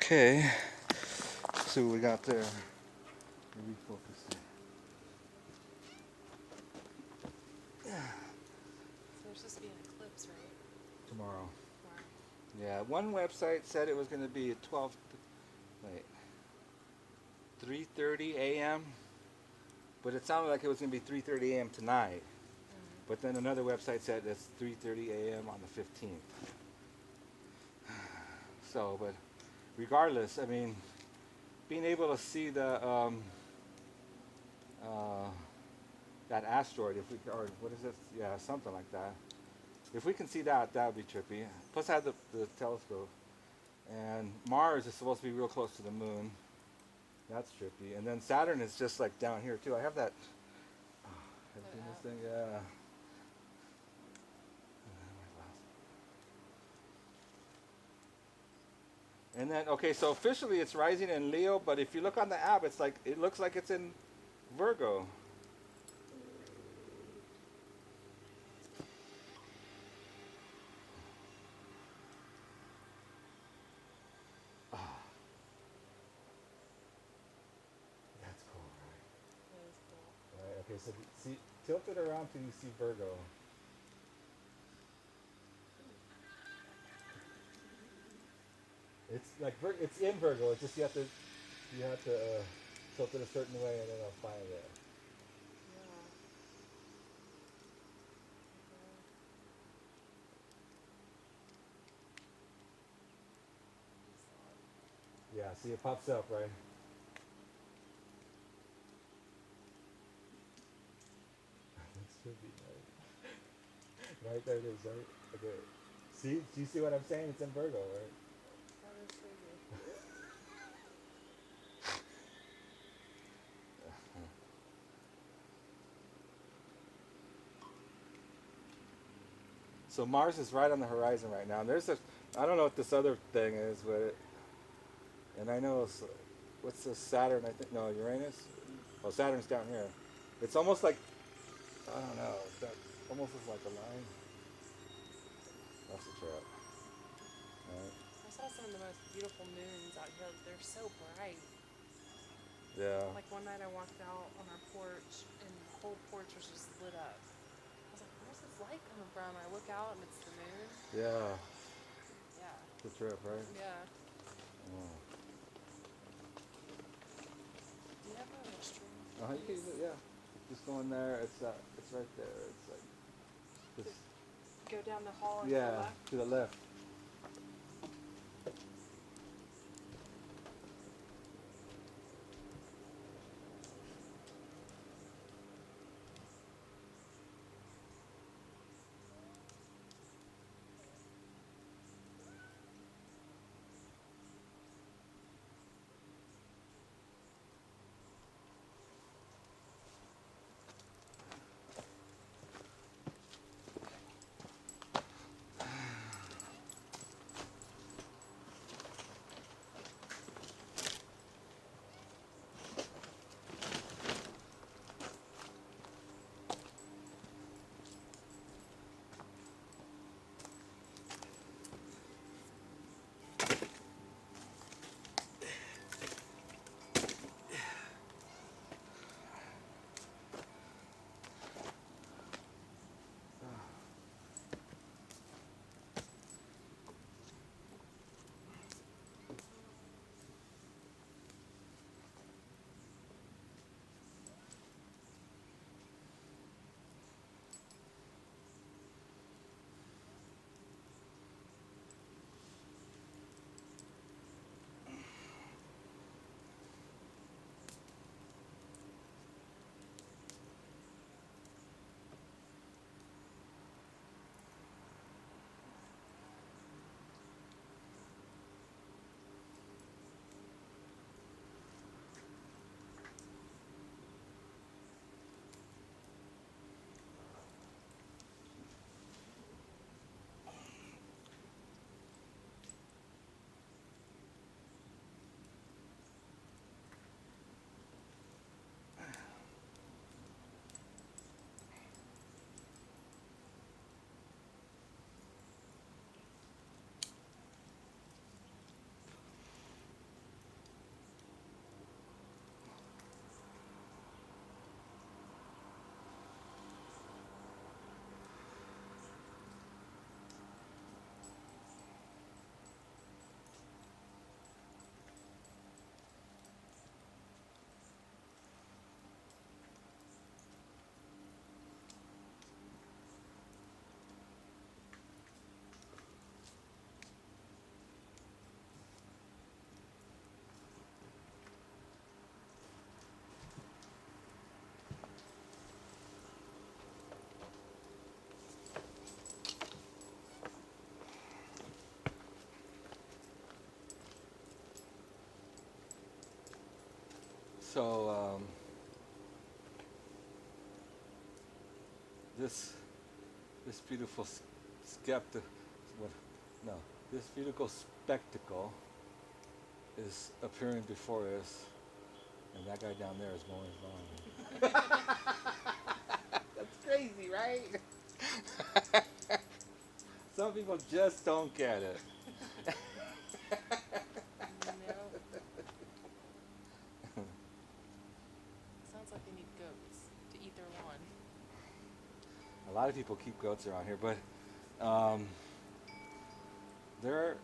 Okay, so we got there. Maybe focus there. So there's supposed to be an eclipse, right? Tomorrow. Tomorrow. Yeah, one website said it was going to be at 12, wait, 3:30 a.m. But it sounded like it was going to be 3:30 a.m. tonight. But then another website said it's 3:30 a.m. on the 15th. So, but regardless, I mean, being able to see the uh, that asteroid, if we or what is it? Yeah, something like that. If we can see that, that would be trippy. Plus, I have the telescope, and Mars is supposed to be real close to the moon. That's trippy. And then Saturn is just like down here too. I have that. Oh, have you seen this thing? Yeah. And then okay, so officially it's rising in Leo, but if you look on the app, it's like it looks like it's in Virgo. Ah, that's cool, That is cool. right? Right. Okay, so see, tilt it around till you see Virgo. It's like it's in Virgo. It's just you have to tilt it a certain way, and then I'll find it. Yeah. Okay. Yeah, see, it pops up, right? That should be right. Right there it is, right? Okay. See, do you see what I'm saying? It's in Virgo, right? That is crazy. So Mars is right on the horizon right now. And there's a, I don't know what this other thing is, but and I know it's, what's this Saturn? I think no Uranus. Oh, Saturn's down here. It's almost like I don't know. That almost is like a line. That's a trap. Right? I saw some of the most beautiful moons out here. They're so bright. Yeah. Like one night I walked out on our porch and the whole porch was just lit up. I was like, where's this light coming from? And I look out and it's the moon. Yeah. Yeah. It's a trip, right? Yeah. Oh. Do you have a string You can use piece? it, yeah. Just go in there. It's right there. It's like To just go down the hall and to the yeah left? to the left. So this this beautiful skeptic, what, no, this beautiful spectacle is appearing before us, and that guy down there is mowing his lawn. That's crazy, right? Some people just don't get it. No. Sounds like they need goats to eat their lawn. A lot of people keep goats around here, but they're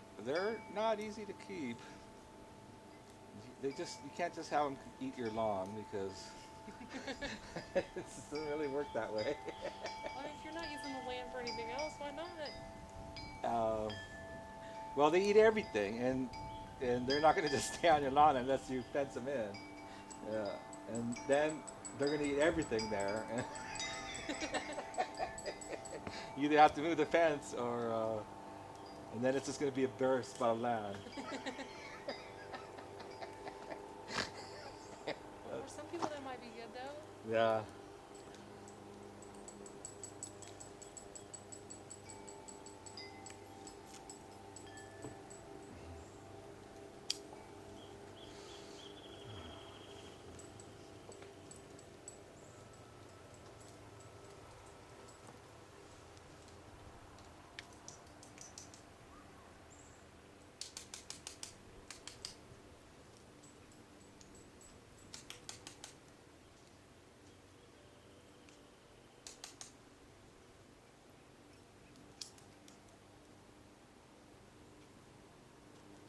not easy to keep. You can't just have them eat your lawn because it doesn't really work that way. Well, if you're not using the land for anything else, why not? Well, they eat everything, and they're not going to just stay on your lawn unless you fence them in. Yeah, and then they're going to eat everything there. You either have to move the fence, or and then it's just going to be a bare spot of land. For some people, that might be good though. Yeah.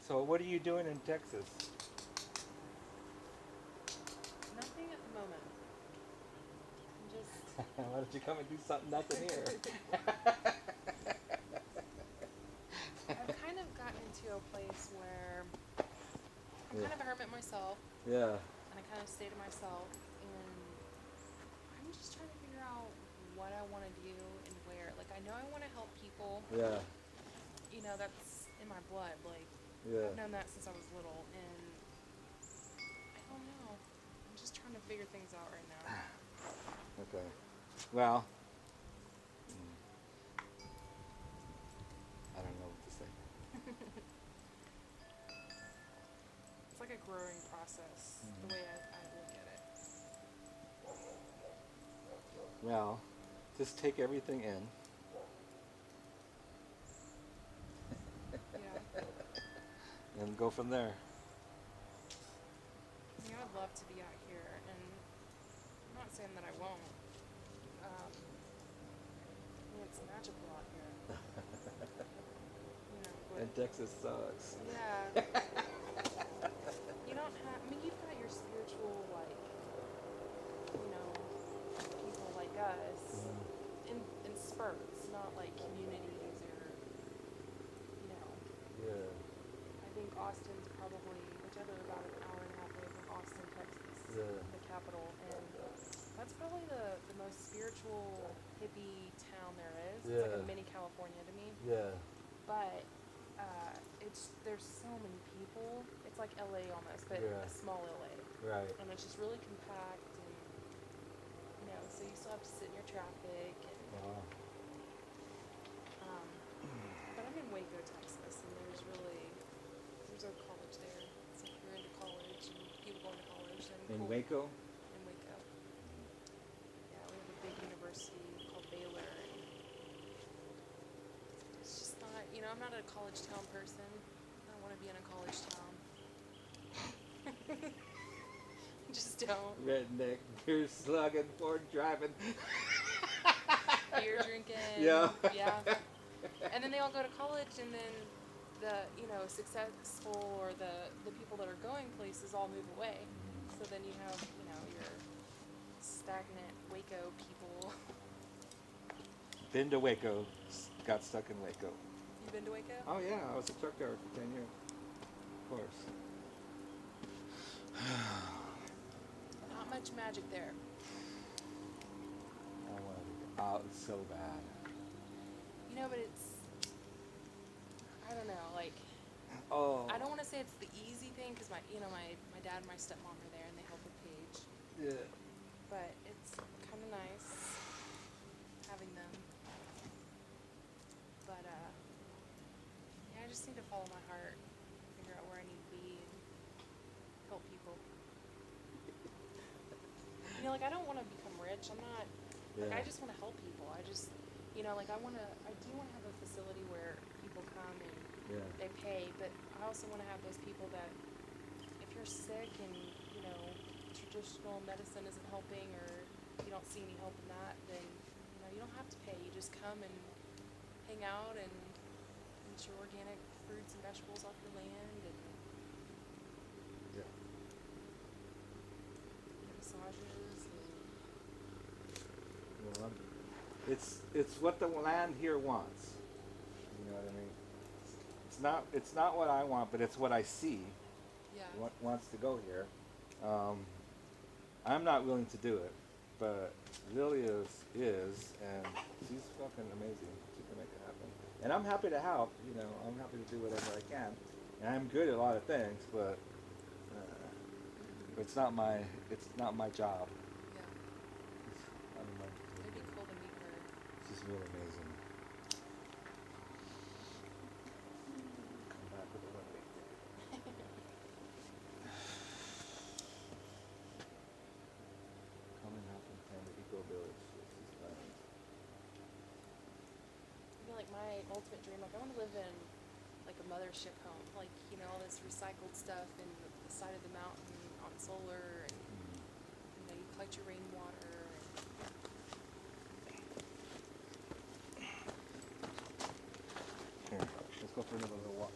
So what are you doing in Texas? Nothing at the moment. I'm just. Why don't you come and do something nothing here? I've kind of gotten into a place where I'm Yeah. kind of a hermit myself, Yeah. and I kind of stay to myself, and I'm just trying to figure out what I want to do and where. Like, I know I want to help people. Yeah. You know, that's in my blood. Like, Yeah. I've known that since I was little, and I don't know. I'm just trying to figure things out right now. Okay. Well, I don't know what to say. It's like a growing process, the way I look at it. Well, just take everything in. Yeah. And go from there. I mean, I would love to be out here, and I'm not saying that I won't. I mean, it's magical out here. You know, but And Texas sucks. yeah. You don't have, I mean, you've got your spiritual, like, you know, people like us in spurts, not like communities or, you know. Yeah. I think Austin's probably, which I live about an hour and a half away from Austin, Texas, Yeah. the capital, and that's probably the most spiritual hippie town there is. It's like Yeah. a mini California to me, Yeah. but there's so many people. It's like LA almost, but Yeah. a small LA, Right. and it's just really compact, and you know, so you still have to sit in your traffic, and but I'm in Waco, Texas, and there's a college there. So if you're into college and people going to college, then In cool. Waco? In Waco. Yeah, we have a big university called Baylor, and it's just not, you know, I'm not a college town person. I don't want to be in a college town. Just don't. Redneck, beer slugging, Ford driving. Beer drinking. Yeah. Yeah. And then they all go to college, and then the, you know, successful or the people that are going places all move away. So then you have, you know, your stagnant Waco people. Been to Waco. Got stuck in Waco. You been to Waco? Oh yeah, I was a truck driver for 10 years. Of course. Not much magic there. I wanted to get out so bad. You know, but it's, I don't know, like, Oh. I don't want to say it's the easy thing, because my dad and my stepmom are there, and they help with pay Yeah. but it's kind of nice having them. But yeah, I just need to follow my heart, figure out where I need to be, and help people. You know, like I don't want to become rich. I'm not. Like Yeah. I just want to help people. I just, you know, like I want to. I do want to have a facility where people come and Yeah. they pay, but I also want to have those people that, if you're sick and you know traditional medicine isn't helping, or you don't see any help in that, then you know you don't have to pay. You just come and hang out and eat your organic fruits and vegetables off your land and Yeah. get massages and Well, it's what the land here wants. You know what I mean? It's not what I want, but it's what I see. yeah, What wants to go here. Um, I'm not willing to do it, but Lily is, and she's fucking amazing. She can make it happen, and I'm happy to help. You know, I'm happy to do whatever I can, and I'm good at a lot of things, but it's not my job. yeah. I don't know. It'd be cool to meet her. She's really amazing. Come back with a Lily. Come and help him plan the eco village. This is nice. You know, like my ultimate dream, like I want to live in like a mothership home, like you know all this recycled stuff in the side of the mountain on solar, and you know you collect your rainwater. And Here, let's go for another little walk.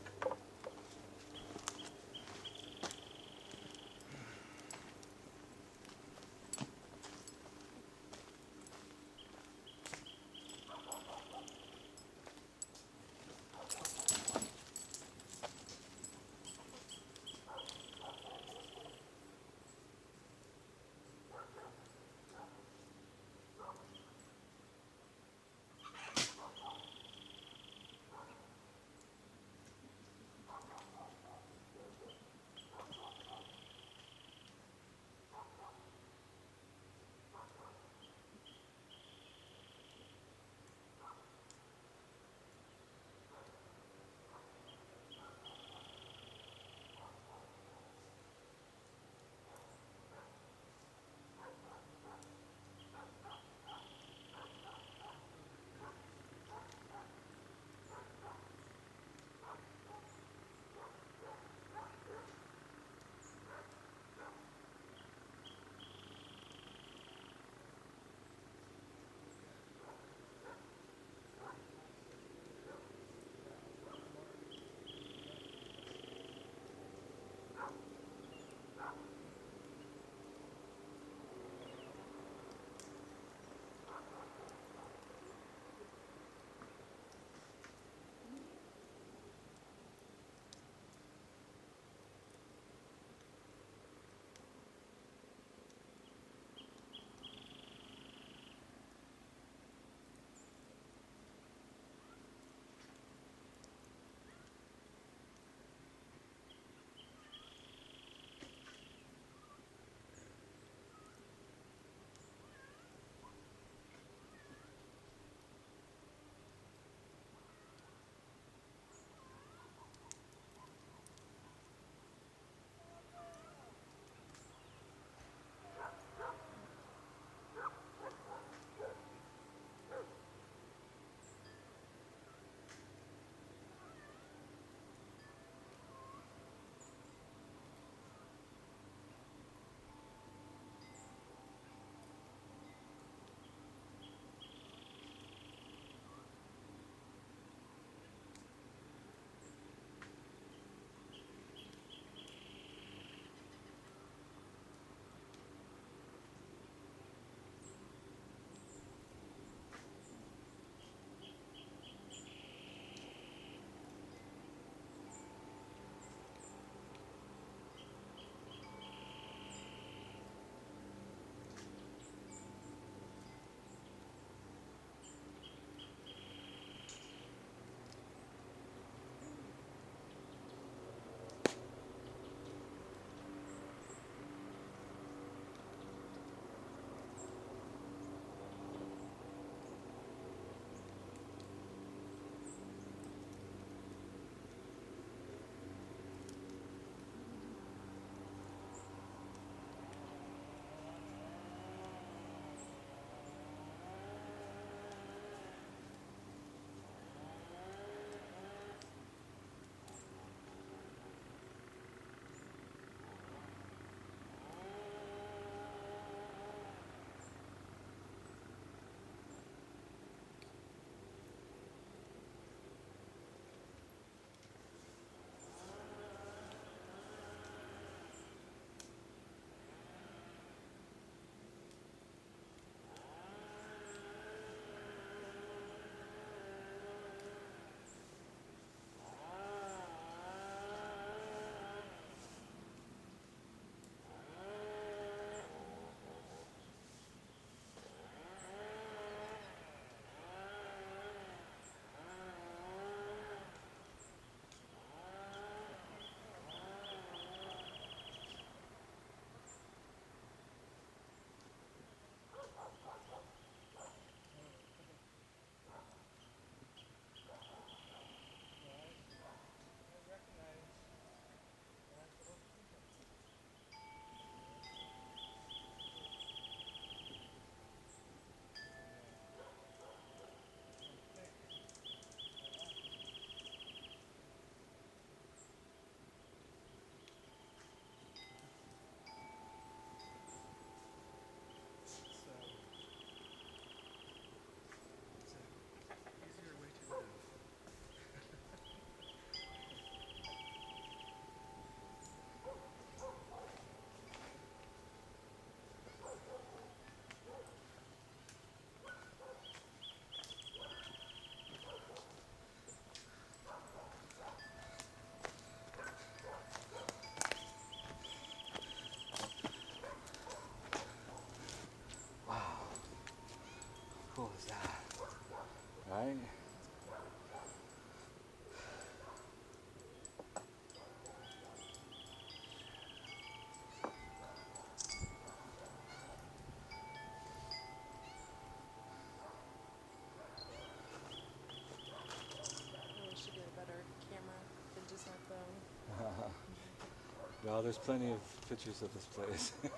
Well, there's plenty of pictures of this place. Cool.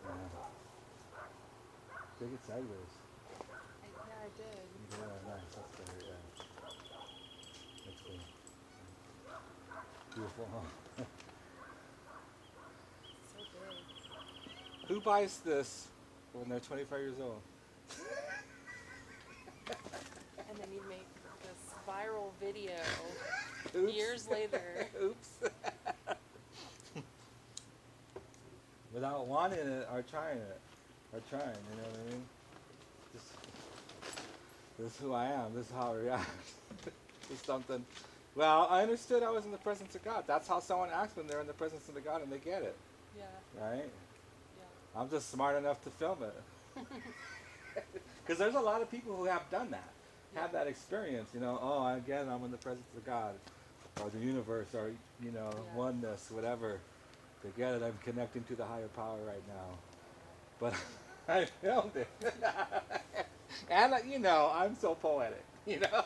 Yeah. Take it sideways. Yeah, I did. Yeah, nice. That's better. Yeah. That's cool. Beautiful. Huh? So big. Who buys this when they're 25 years old? And then you make this viral video Oops. years later. Oops. Without wanting it or trying it. Or trying, you know what I mean? This is who I am. This is how I react. This is something. Well, I understood I was in the presence of God. That's how someone acts when they're in the presence of the God and they get it. Yeah. Right? Yeah. I'm just smart enough to film it. Because there's a lot of people who have done that. Have that experience, you know, oh, again, I'm in the presence of God. Or the universe, or, you know, oneness, whatever. To get it, I'm connecting to the higher power right now. But I filmed it. And, you know, I'm so poetic, you know.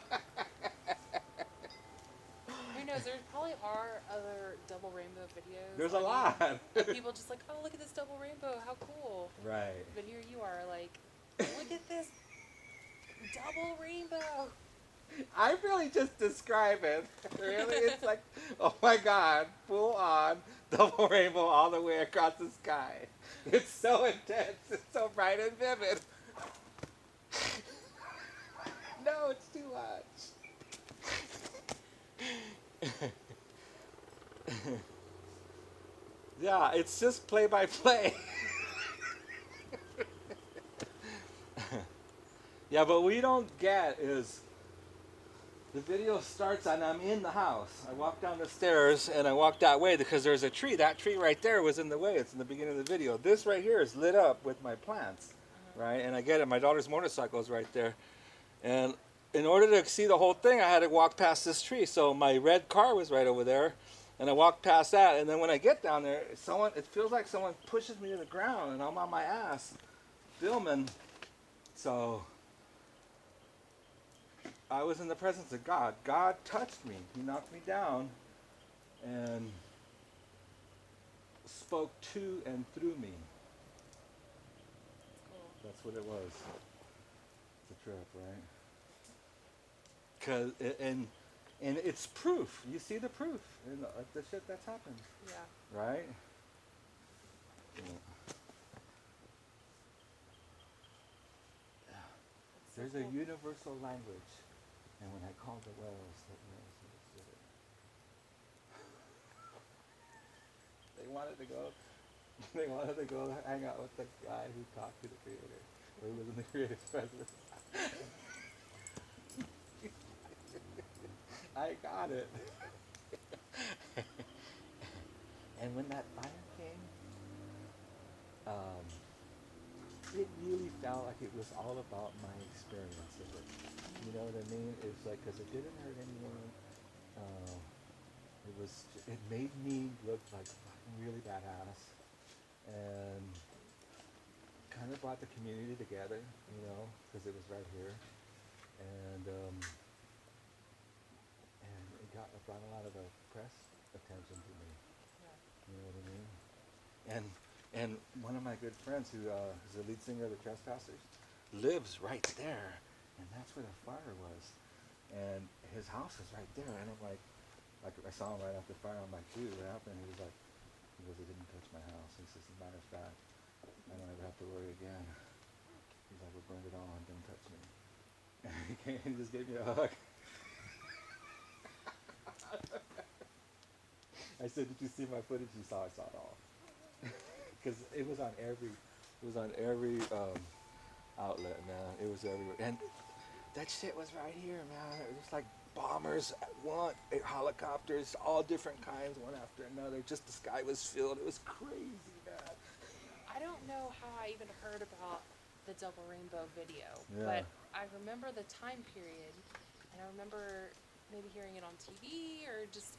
Who knows? There probably are other double rainbow videos. There's a on lot. YouTube, and people just like, oh, look at this double rainbow. How cool. Right. But here you are, like, look at this double rainbow. I really just describe it. Really, it's like, oh my God, full on double rainbow all the way across the sky. It's so intense. It's so bright and vivid. No, it's too much. Yeah, it's just play by play. Yeah, but what we don't get is the video starts and I'm in the house. I walk down the stairs and I walk that way because there's a tree. That tree right there was in the way. It's in the beginning of the video. This right here is lit up with my plants, right? And I get it. My daughter's motorcycle is right there. And in order to see the whole thing, I had to walk past this tree. So my red car was right over there. And I walked past that. And then when I get down there, it feels like someone pushes me to the ground and I'm on my ass filming. So I was in the presence of God. God touched me. He knocked me down and spoke to and through me. Cool. That's what it was. It's a trip, right? 'Cause and it's proof. You see the proof in the shit that's happened, Yeah. right? Yeah. That's so There's cool. a universal language, and when I called the wells understood it. They wanted to go. They wanted to go hang out with the guy who talked to the creator, or who was in the creator's presence. I got it. And when that fire came, it really felt like it was all about my experience of it. You know what I mean? It's like, because it didn't hurt anyone. It made me look like fucking really badass. And kind of brought the community together, you know, because it was right here. And it brought a lot of press attention to me. Yeah. You know what I mean? And one of my good friends who is the lead singer of the Trespassers lives right there, and that's where the fire was. And his house is right there, and I'm like I saw him right after the fire. I'm like, dude, what happened? He goes, it didn't touch my house. He says, as a matter of fact, I don't ever have to worry again. He's like, we burned it all, and don't touch me. And he came and he just gave me a hug. I said, did you see my footage? He saw it all. Because it was on every outlet, man. It was everywhere. And that shit was right here, man. It was like bombers, helicopters, all different kinds, one after another. Just the sky was filled. It was crazy, man. I don't know how I even heard about the double rainbow video, Yeah. but I remember the time period, and I remember maybe hearing it on TV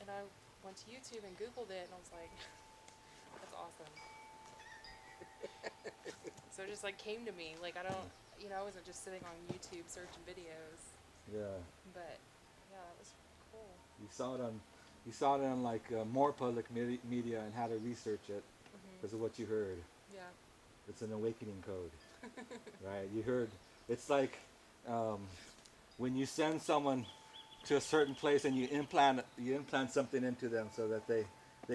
and I went to YouTube and Googled it, and I was like, that's awesome. So it just like came to me, like I wasn't just sitting on YouTube searching videos, Yeah. but Yeah, that was cool. You saw it on like more public media and how to research it because of Mhm. what you heard. Yeah. It's an awakening code, right? You heard. It's like um, when you send someone to a certain place and you implant something into them so that they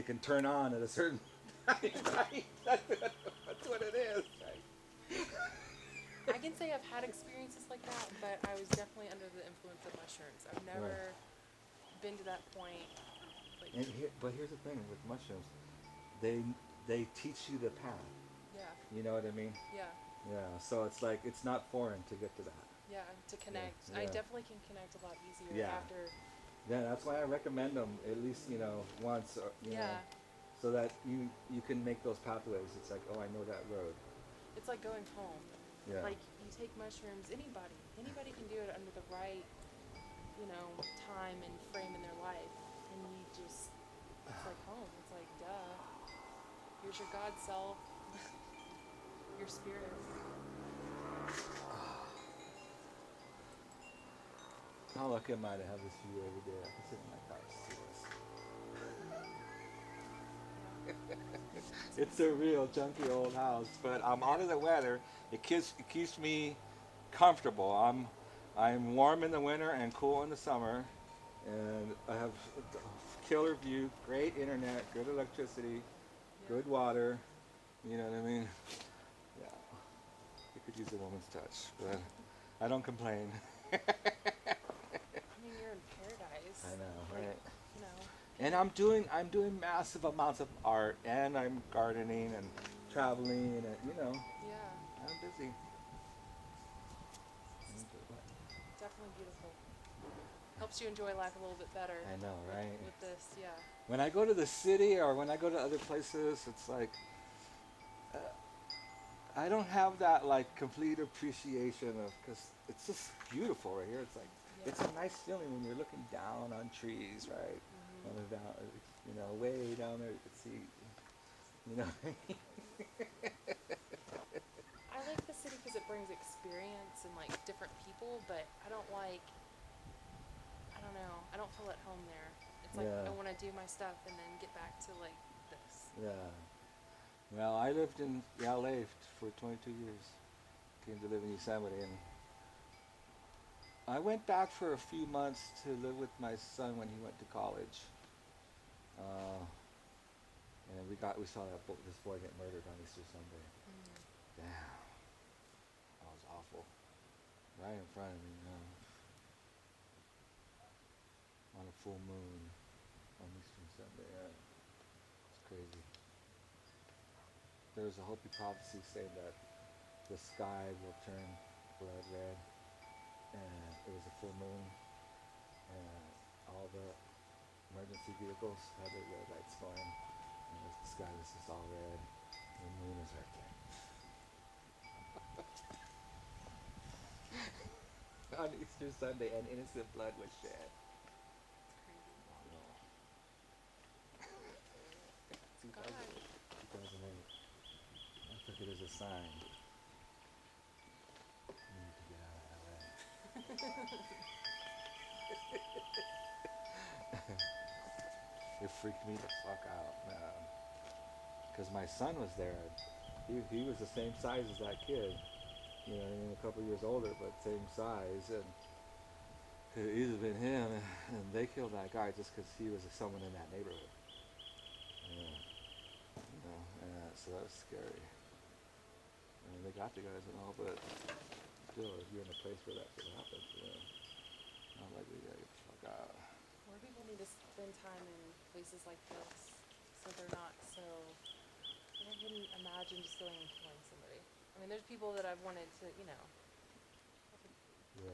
can turn on at a certain time, right? That's what it is, right? I can say I've had experiences like that, but I was definitely under the influence of mushrooms. I've Right. never been to that point. Like, But here's the thing with mushrooms, they they teach you the path. yeah, You know what I mean? yeah, Yeah. So it's like it's not foreign to get to that. yeah, to connect. Yeah. I Yeah. definitely can connect a lot easier Yeah. after. Yeah. That's why I recommend them at least once or Yeah, so that you can make those pathways. It's like oh I know that road. it's like going home. Yeah. Like, you take mushrooms, anybody can do it under the right, time and frame in their life. And it's like home. It's like, duh. Here's your God self, your spirit. How lucky am I to have this view every day? I can sit in my couch and see Yeah. this. It's a real junky old house, but I'm under the weather. It keeps me comfortable. I'm warm in the winter and cool in the summer, and I have a killer view, great internet, good electricity, Yeah. good water. You know what I mean? Yeah. You could use a woman's touch, but I don't complain. I mean, you're in paradise. I know, Like, right? you know, And I'm doing massive amounts of art, and I'm gardening and traveling, and yeah, I'm busy. it's definitely beautiful. Helps you enjoy life a little bit better I know, right? with this, yeah. When I go to the city or when I go to other places, it's like uh, I don't have that like complete appreciation of because it's just beautiful right here. It's like Yeah. it's a nice feeling when you're looking down on trees, right? Mhm. On the down, way down there you can see, you know. I like the city because it brings experience and like different people, but I don't know, I don't feel at home there. It's like Yeah, I want to do my stuff and then get back to like this. yeah. Well, I lived in LA for 22 years. Came to live in Yosemite, and I went back for a few months to live with my son when he went to college. Uh, and we saw this boy get murdered on Easter Sunday. Mm. Damn, that was awful. Right in front of me, on a full moon on Easter Sunday. Yeah, it's crazy. There's a Hopi prophecy saying that the sky will turn blood red, and it was a full moon, and all the emergency vehicles had their red lights going, and the sky was just all red. The moon was right there. On Easter Sunday, and innocent blood was shed. It's crazy. God. 2008. I took it as a sign. You need to get out of LA. It freaked me the fuck out, man. Because my son was there. He was the same size as that kid. You know what I mean? A couple years older, but same size. And it could either been him, and they killed that guy just because he was someone in that neighborhood. Yeah. So that was scary. I mean, they got the guys and all, but still, if you're in a place where that shit happens, I'm like, we gotta get the fuck out. More people need to spend time in places like this so they're not so. I wouldn't imagine just going and killing somebody. I mean, there's people that I've wanted to, Yeah.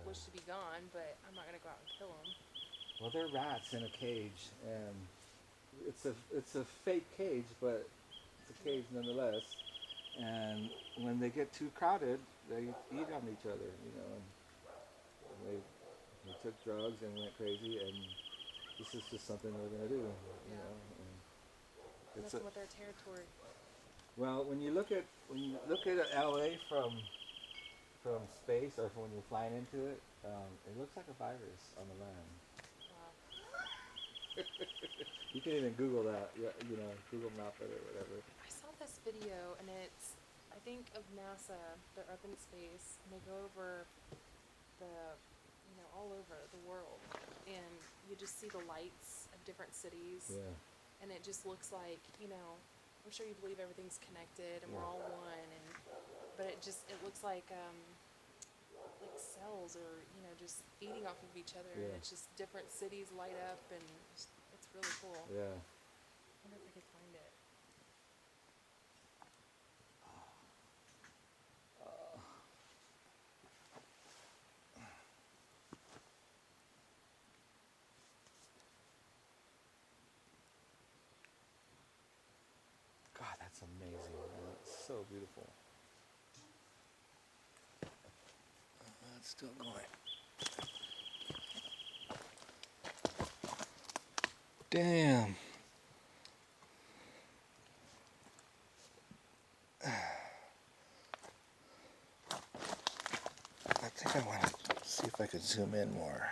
wish to be gone, but I'm not gonna go out and kill them. Well, they're rats in a cage, and it's a fake cage, but it's a cage nonetheless. And when they get too crowded, they eat on each other, and they took drugs and went crazy, and this is just something they're gonna do, you Yeah, know. And it's a messing with their territory. well, when you look at LA from space or from when you're flying into it, it looks like a virus on the land. You can even Google that. Yeah, Google Map it or whatever. I saw this video and it's, I think of NASA. They're up in space and they go over all over the world, and you just see the lights of different cities, Yeah. and it just looks like, I'm sure you believe everything's connected and we're all one, but it looks like cells or just feeding off of each other, and Yeah. it's just different cities light up, and it's really cool. Yeah. I wonder if I could find it. God, that's amazing. Man. It's so beautiful. It's still going. Damn. I think I want to see if I could zoom in more.